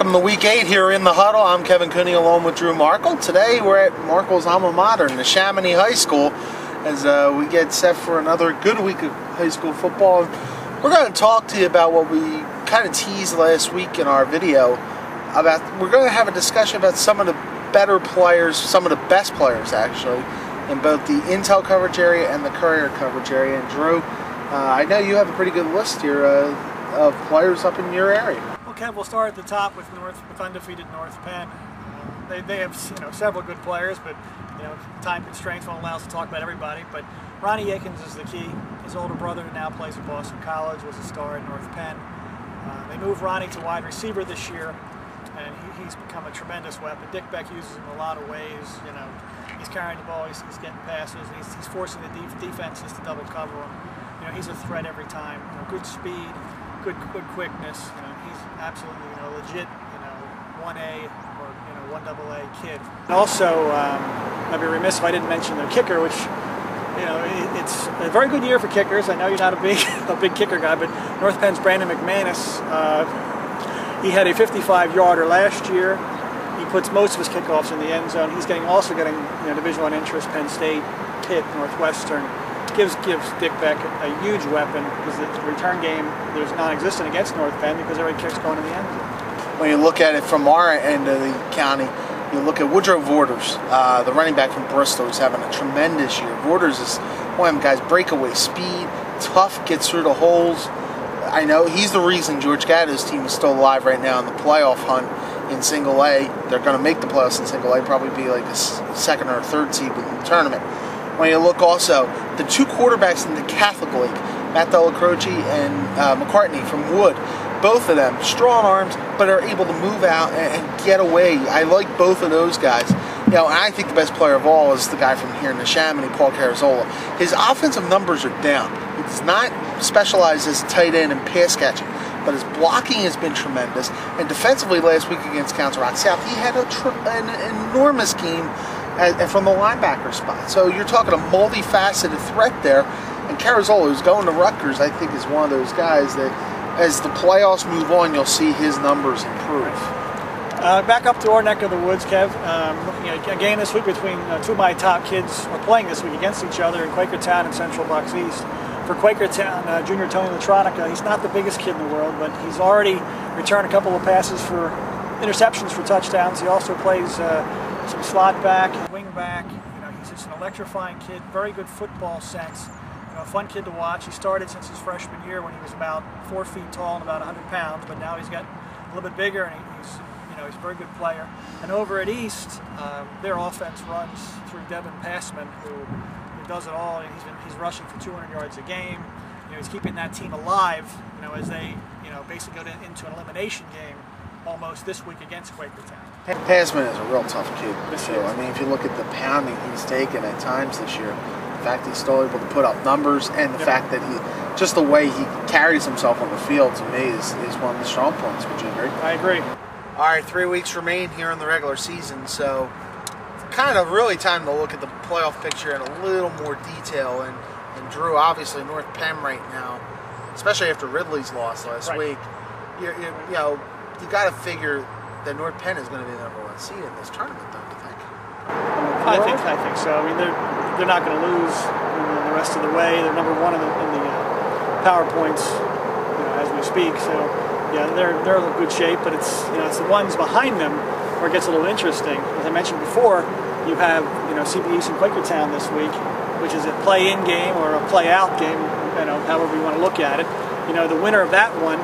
Welcome to Week 8 here in the Huddle. I'm Kevin Cooney along with Drew Markol. Today we're at Markol's alma mater, Neshaminy High School, as we get set for another good week of high school football. We're going to talk to you about what we kind of teased last week in our video. We're going to have a discussion about some of the better players, some of the best players actually, in both the Intel coverage area and the Courier coverage area. And Drew, I know you have a pretty good list here of players up in your area. Kev, we'll start at the top with undefeated North Penn. They have several good players, but time constraints won't allow us to talk about everybody. But Ronnie Akins is the key. His older brother, who now plays at Boston College, was a star at North Penn. They moved Ronnie to wide receiver this year, and he's become a tremendous weapon. Dick Beck uses him in a lot of ways. He's carrying the ball, he's getting passes, and he's forcing the defenses to double cover him. He's a threat every time. Good speed, good quickness. He's absolutely legit 1A or 1AA kid. And also, I'd be remiss if I didn't mention the kicker, which it's a very good year for kickers. I know you're not a big kicker guy, but North Penn's Brandon McManus, he had a 55-yarder last year. He puts most of his kickoffs in the end zone. He's also getting Division I interest, Penn State, Pitt, Northwestern. Gives Dick Beck a huge weapon, because the return game there's non-existent against North Penn because every kick's going in the end zone. When you look at it from our end of the county, you look at Woodrow Vorders, the running back from Bristol, who's having a tremendous year. Vorders is one of them guys, breakaway speed, tough, gets through the holes. I know he's the reason George Gatto's team is still alive right now in the playoff hunt in Single A. They're going to make the playoffs in Single A, probably be like a second or third seed in the tournament. When you look also, the two quarterbacks in the Catholic League, Matt Delacroce and McCartney from Wood, both of them, strong arms, but are able to move out and get away. I like both of those guys. And I think the best player of all is the guy from here in Neshaminy, Paul Carazola. His offensive numbers are down. He does not specialize as tight end and pass catching, but his blocking has been tremendous. And defensively last week against Council Rock South, he had an enormous game from the linebacker spot. So you're talking a multifaceted threat there. And Carazola, who's going to Rutgers, I think is one of those guys that as the playoffs move on, you'll see his numbers improve. Back up to our neck of the woods, Kev. Looking at a game this week between two of my top kids are playing this week against each other in Quakertown and Central Bucks East. For Quakertown, junior Tony Latronica, he's not the biggest kid in the world, but he's already returned a couple of passes for interceptions for touchdowns. He also plays some slot back, wing back. He's just an electrifying kid, very good football sense. A fun kid to watch. He started since his freshman year when he was about 4 feet tall and about 100 pounds, but now he's got a little bit bigger, and he's a very good player. And over at East, their offense runs through Devin Passman, who does it all. He's rushing for 200 yards a game. He's keeping that team alive. As they basically go into an elimination game almost this week against Quakertown. Passman is a real tough kid. I mean, if you look at the pounding he's taken at times this year, the fact he's still able to put up numbers, and the fact that just the way he carries himself on the field, to me, is one of the strong points. Would you agree? I agree. All right, 3 weeks remain here in the regular season, so it's kind of really time to look at the playoff picture in a little more detail. And Drew, obviously, North Penn right now, especially after Ridley's loss last week, you got to figure that North Penn is going to be the #1 seed in this tournament, don't you think? I think so. I mean, they're not going to lose the rest of the way. They're #1 in the PowerPoints as we speak. So yeah, they're in good shape. But it's the ones behind them where it gets a little interesting. As I mentioned before, you have CB East and Quakertown this week, which is a play-in game or a play-out game, however you want to look at it. The winner of that one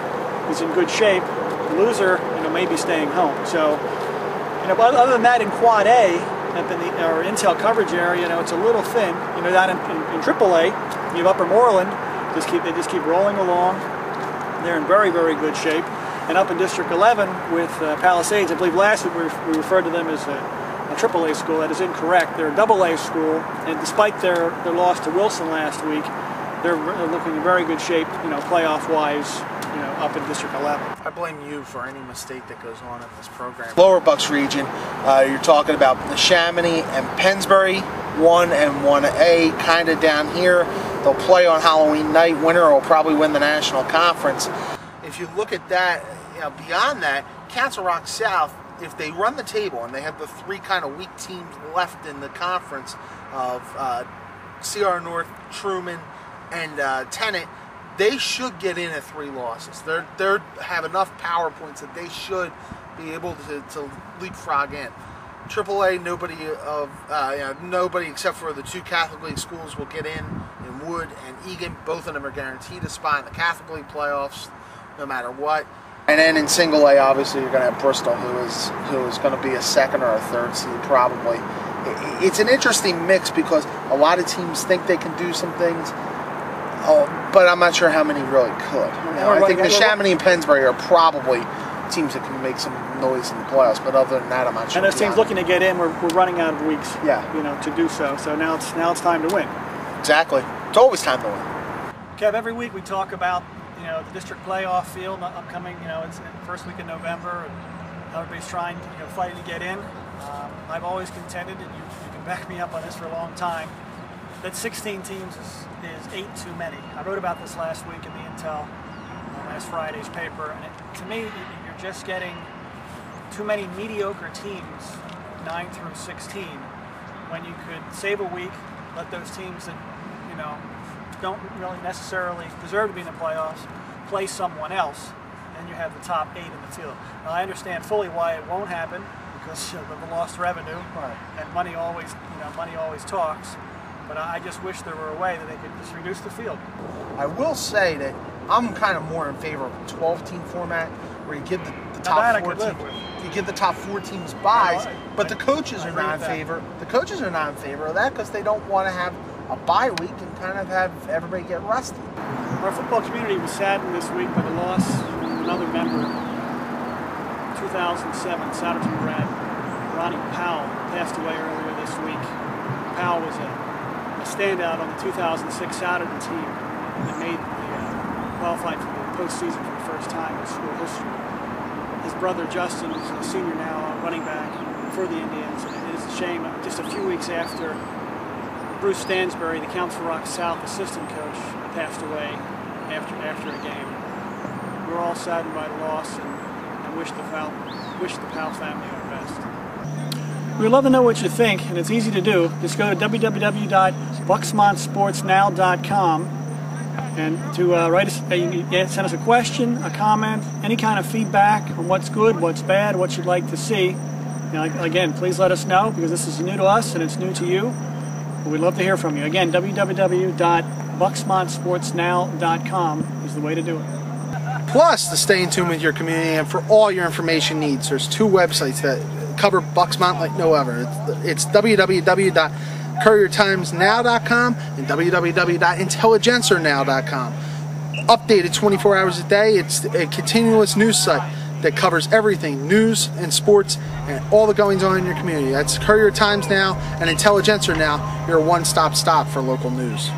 is in good shape. The loser, may be staying home. So, but other than that, in Quad A, up in our Intel coverage area, it's a little thin. Down in AAA, you have Upper Moreland. They just keep rolling along. They're in very, very good shape. And up in District 11 with Palisades, I believe last week we referred to them as a AAA school. That is incorrect. They're a AA school, and despite their loss to Wilson last week, they're looking in very good shape, playoff-wise. Up in District 11. I blame you for any mistake that goes on in this program. Lower Bucks region, you're talking about Neshaminy and Pennsbury, 1 and 1A, kind of down here. They'll play on Halloween night. Winner will probably win the national conference. If you look at that, beyond that, Council Rock South, if they run the table and they have the three kind of weak teams left in the conference of CR North, Truman, and Tenet, they should get in at 3 losses. They have enough power points that they should be able to leapfrog in. AAA, nobody except for the 2 Catholic League schools will get in Wood and Egan. Both of them are guaranteed a spot in the Catholic League playoffs, no matter what. And then in Single A, obviously, you're going to have Bristol, who is going to be a 2nd or a 3rd seed, probably. It's an interesting mix because a lot of teams think they can do some things, but I'm not sure how many really could. I think the Chamonix and Pennsbury are probably teams that can make some noise in the playoffs, but other than that, I'm not sure. And those teams looking to get in, we're running out of weeks. Yeah. To do so. So now it's time to win. Exactly. It's always time to win. Kev, every week we talk about the district playoff field upcoming. It's the first week in November, and everybody's trying fighting to get in. I've always contended, and you can back me up on this for a long time, that 16 teams is 8 too many. I wrote about this last week in the Intel, last Friday's paper, and to me, you're just getting too many mediocre teams, 9 through 16, when you could save a week, let those teams that don't really necessarily deserve to be in the playoffs play someone else, and you have the top 8 in the field. Now, I understand fully why it won't happen, because of the lost revenue, right, and money always talks. But I just wish there were a way that they could just reduce the field. I will say that I'm kind of more in favor of a 12-team format, where you give the top 4 teams. You give the top 4 teams buys, but the coaches are not in favor. The coaches are not in favor of that because they don't want to have a bye week and kind of have everybody get rusty. Our football community was saddened this week by the loss of another member. 2007 Souderton grad Ronnie Powell passed away earlier this week. Powell was a standout on the 2006 Souderton team that made qualified for the postseason for the first time in school history. His brother Justin is a senior now, running back for the Indians, and it is a shame. Just a few weeks after Bruce Stansbury, the Council Rock South assistant coach, passed away after a game. We're all saddened by the loss and wish the Powell family our best. We'd love to know what you think, and it's easy to do. Just go to www.bucksmontsportsnow.com and to send us a question, a comment, any kind of feedback on what's good, what's bad, what you'd like to see. Again, please let us know, because this is new to us and it's new to you. We'd love to hear from you. Again, www.bucksmontsportsnow.com is the way to do it. Plus, to stay in tune with your community and for all your information needs, there's 2 websites that cover Bucksmont like no other. It's www.couriertimesnow.com and www.intelligencernow.com. Updated 24 hours a day. It's a continuous news site that covers everything, news and sports and all the goings on in your community. That's Courier Times Now and Intelligencer Now, your one-stop stop for local news.